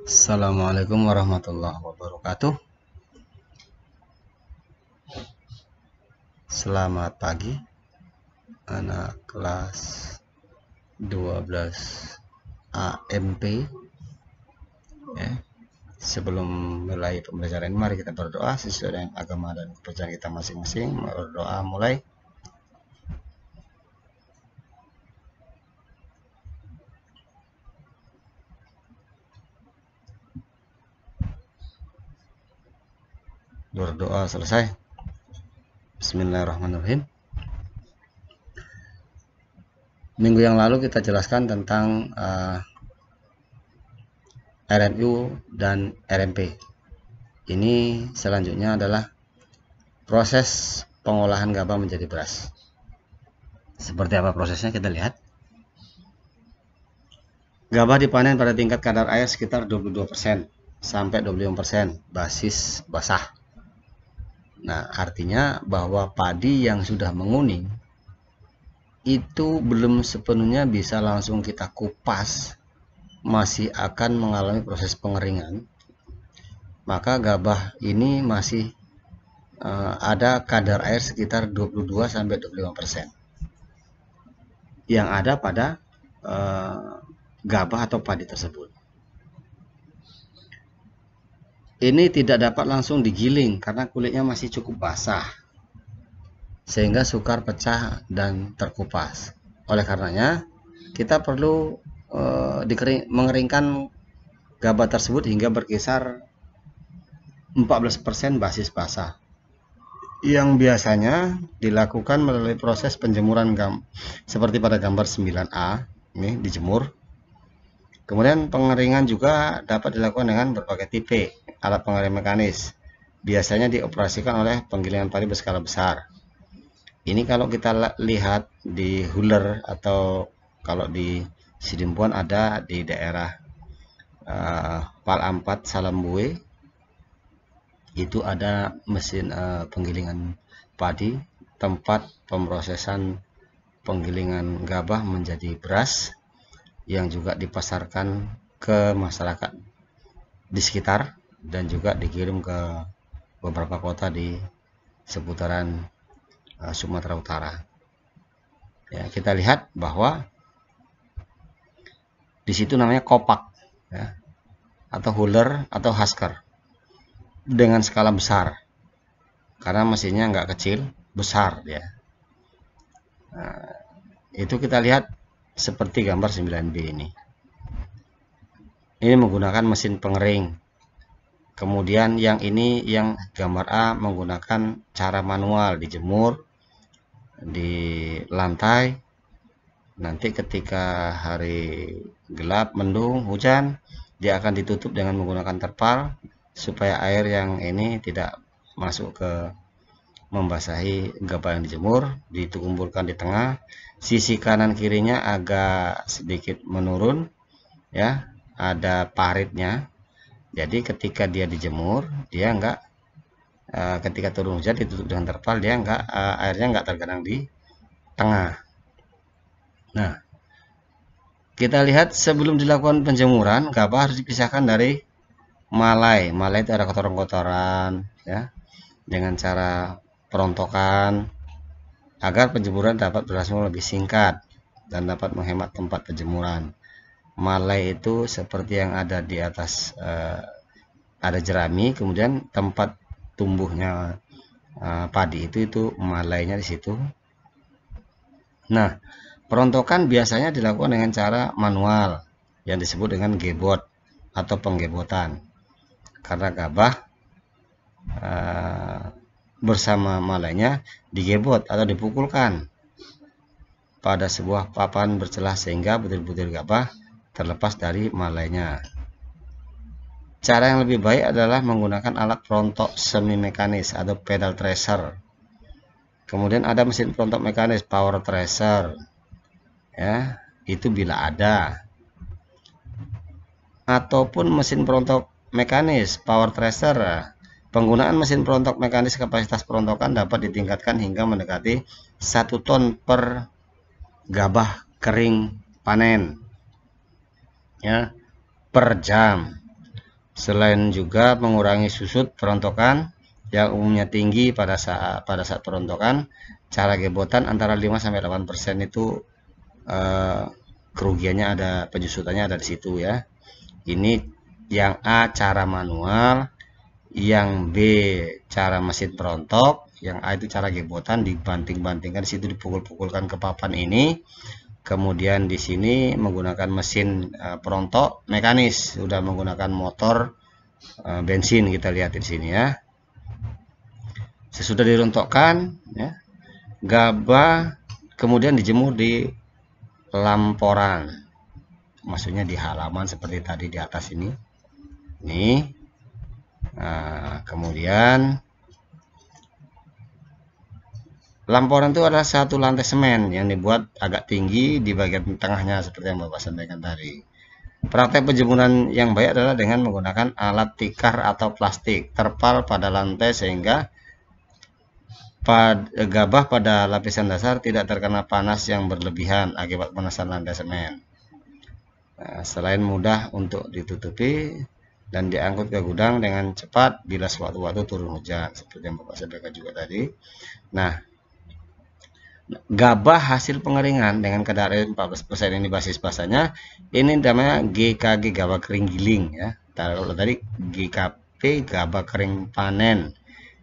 Assalamualaikum warahmatullahi wabarakatuh. Selamat pagi anak kelas 12 AMP ya. Sebelum mulai pembelajaran ini, mari kita berdoa sesuai dengan agama dan kepercayaan kita masing-masing. Berdoa mulai. Berdoa selesai. Bismillahirrahmanirrahim. Minggu yang lalu kita jelaskan tentang RMU dan RMP. Ini selanjutnya adalah proses pengolahan gabah menjadi beras. Seperti apa prosesnya kita lihat. Gabah dipanen pada tingkat kadar air sekitar 22% sampai 25% basis basah. Nah, artinya bahwa padi yang sudah menguning itu belum sepenuhnya bisa langsung kita kupas, masih akan mengalami proses pengeringan. Maka gabah ini masih ada kadar air sekitar 22 sampai 25% yang ada pada gabah atau padi tersebut. Ini tidak dapat langsung digiling karena kulitnya masih cukup basah, sehingga sukar pecah dan terkupas. Oleh karenanya, kita perlu mengeringkan gabah tersebut hingga berkisar 14% basis basah, yang biasanya dilakukan melalui proses penjemuran seperti pada gambar 9A, ini dijemur. Kemudian pengeringan juga dapat dilakukan dengan berbagai tipe alat pengering mekanis. Biasanya dioperasikan oleh penggilingan padi berskala besar. Ini kalau kita lihat di Huller atau kalau di Sidimpuan ada di daerah Pal 4 Salambue, itu ada mesin penggilingan padi, tempat pemrosesan penggilingan gabah menjadi beras yang juga dipasarkan ke masyarakat di sekitar dan juga dikirim ke beberapa kota di seputaran Sumatera Utara. Ya, kita lihat bahwa di situ namanya kopak ya, atau Huller atau Husker dengan skala besar karena mesinnya nggak kecil, besar ya. Nah, itu kita lihat seperti gambar 9B ini. Ini menggunakan mesin pengering. Kemudian yang ini yang gambar A menggunakan cara manual, dijemur di lantai. Nanti ketika hari gelap, mendung, hujan, dia akan ditutup dengan menggunakan terpal supaya air yang ini tidak masuk ke membasahi gabah yang dijemur. Dikumpulkan di tengah, sisi kanan kirinya agak sedikit menurun ya, ada paritnya. Jadi ketika dia dijemur, dia enggak ketika turun hujan ditutup dengan terpal, dia enggak airnya enggak tergenang di tengah. Nah, kita lihat sebelum dilakukan penjemuran, gabah harus dipisahkan dari malai. Malai itu ada kotoran-kotoran ya, dengan cara perontokan agar penjemuran dapat berlangsung lebih singkat dan dapat menghemat tempat penjemuran. Malai itu seperti yang ada di atas, ada jerami, kemudian tempat tumbuhnya padi itu malainya di situ. Nah, perontokan biasanya dilakukan dengan cara manual yang disebut dengan gebot atau penggebotan, karena gabah bersama malainya digebot atau dipukulkan pada sebuah papan bercelah sehingga butir-butir gabah terlepas dari malainya. Cara yang lebih baik adalah menggunakan alat perontok semi mekanis atau pedal thresher. Kemudian ada mesin perontok mekanis, power thresher ya, itu bila ada, ataupun mesin perontok mekanis power thresher. Penggunaan mesin perontok mekanis kapasitas perontokan dapat ditingkatkan hingga mendekati 1 ton per gabah kering panen ya. per jam. Selain juga mengurangi susut perontokan yang umumnya tinggi pada saat perontokan, cara gebotan antara 5-8% itu kerugiannya ada, penyusutannya ada di situ ya. Ini yang A cara manual, yang B cara mesin perontok, yang A itu cara gebotan, dibanting-bantingkan di situ, dipukul-pukulkan ke papan ini. Kemudian di sini menggunakan mesin perontok mekanis, sudah menggunakan motor bensin, kita lihat di sini ya. Sesudah dirontokkan ya, gabah kemudian dijemur di lamporan, maksudnya di halaman seperti tadi di atas ini. Nah, kemudian lamporan itu adalah satu lantai semen yang dibuat agak tinggi di bagian tengahnya seperti yang Bapak sampaikan tadi. Praktek penjemuran yang baik adalah dengan menggunakan alat tikar atau plastik terpal pada lantai sehingga gabah pada lapisan dasar tidak terkena panas yang berlebihan akibat panasan lantai semen. Nah, selain mudah untuk ditutupi dan diangkut ke gudang dengan cepat bila sewaktu-waktu turun hujan seperti yang Bapak sampaikan juga tadi. Nah, gabah hasil pengeringan dengan kadar air 14% ini basis basahnya, ini namanya GKG gabah kering giling ya. Kalau tadi GKP gabah kering panen.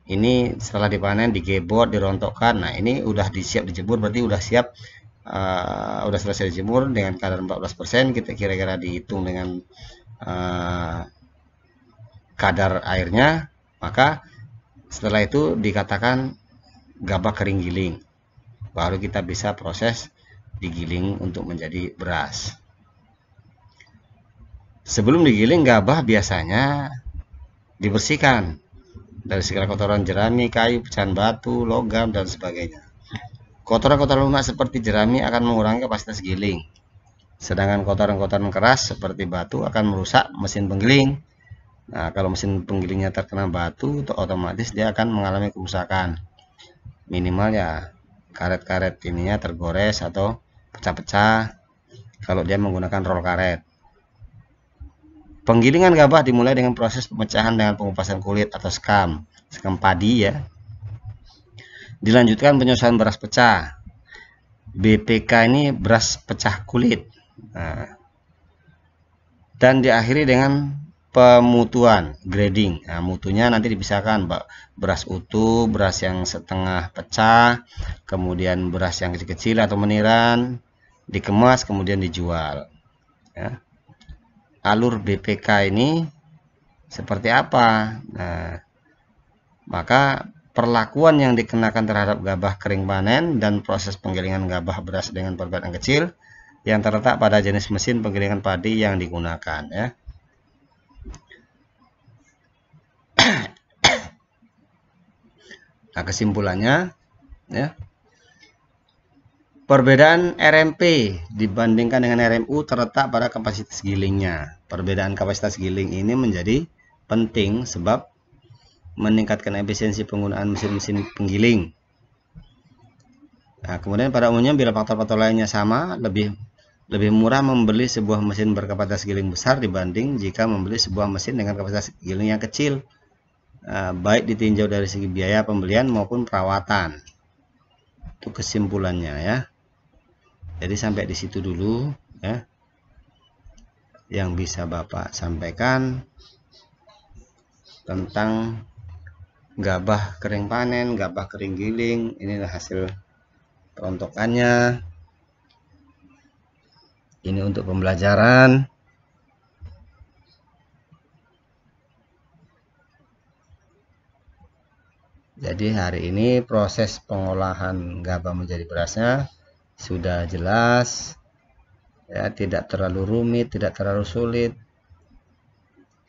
Ini setelah dipanen, digebot, dirontokkan. Nah, ini udah disiap dijemur, berarti udah siap, udah selesai dijemur dengan kadar 14%. Kita kira-kira dihitung dengan kadar airnya, maka setelah itu dikatakan gabah kering giling. Baru kita bisa proses digiling untuk menjadi beras. Sebelum digiling, gabah biasanya dibersihkan dari segala kotoran jerami, kayu, pecahan batu, logam, dan sebagainya. Kotoran-kotoran lunak seperti jerami akan mengurangi kapasitas giling. Sedangkan kotoran-kotoran keras seperti batu akan merusak mesin penggiling. Nah, kalau mesin penggilingnya terkena batu, otomatis dia akan mengalami kerusakan. Minimal ya karet-karet ininya tergores atau pecah-pecah kalau dia menggunakan roll karet. Penggilingan gabah dimulai dengan proses pemecahan dengan pengupasan kulit atau skam padi ya. Dilanjutkan penyusuan beras pecah. BPK ini beras pecah kulit. Nah, dan diakhiri dengan pemutuan, grading. Nah, mutunya nanti dipisahkan, beras utuh, beras yang setengah pecah, kemudian beras yang kecil-kecil atau meniran, dikemas kemudian dijual. Ya. Alur BPK ini seperti apa? Nah, maka perlakuan yang dikenakan terhadap gabah kering panen dan proses penggilingan gabah beras dengan perbedaan kecil yang terletak pada jenis mesin penggilingan padi yang digunakan ya. Nah, kesimpulannya ya. Perbedaan RMP dibandingkan dengan RMU terletak pada kapasitas gilingnya. Perbedaan kapasitas giling ini menjadi penting sebab meningkatkan efisiensi penggunaan mesin-mesin penggiling. Nah, kemudian pada umumnya bila faktor-faktor lainnya sama, lebih murah membeli sebuah mesin berkapasitas giling besar dibanding jika membeli sebuah mesin dengan kapasitas giling yang kecil. Baik ditinjau dari segi biaya pembelian maupun perawatan. Itu kesimpulannya ya. Jadi sampai di situ dulu ya yang bisa Bapak sampaikan tentang gabah kering panen, gabah kering giling. Inilah hasil perontokannya. Ini untuk pembelajaran. Jadi hari ini proses pengolahan gabah menjadi berasnya sudah jelas ya, tidak terlalu rumit, tidak terlalu sulit.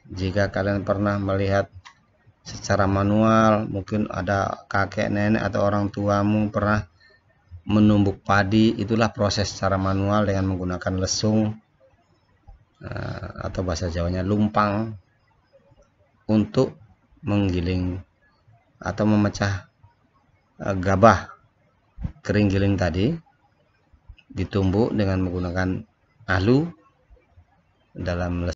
Jika kalian pernah melihat secara manual, mungkin ada kakek nenek atau orang tuamu pernah menumbuk padi, itulah proses secara manual dengan menggunakan lesung atau bahasa Jawanya lumpang untuk menggiling atau memecah gabah kering giling tadi, ditumbuk dengan menggunakan alu dalam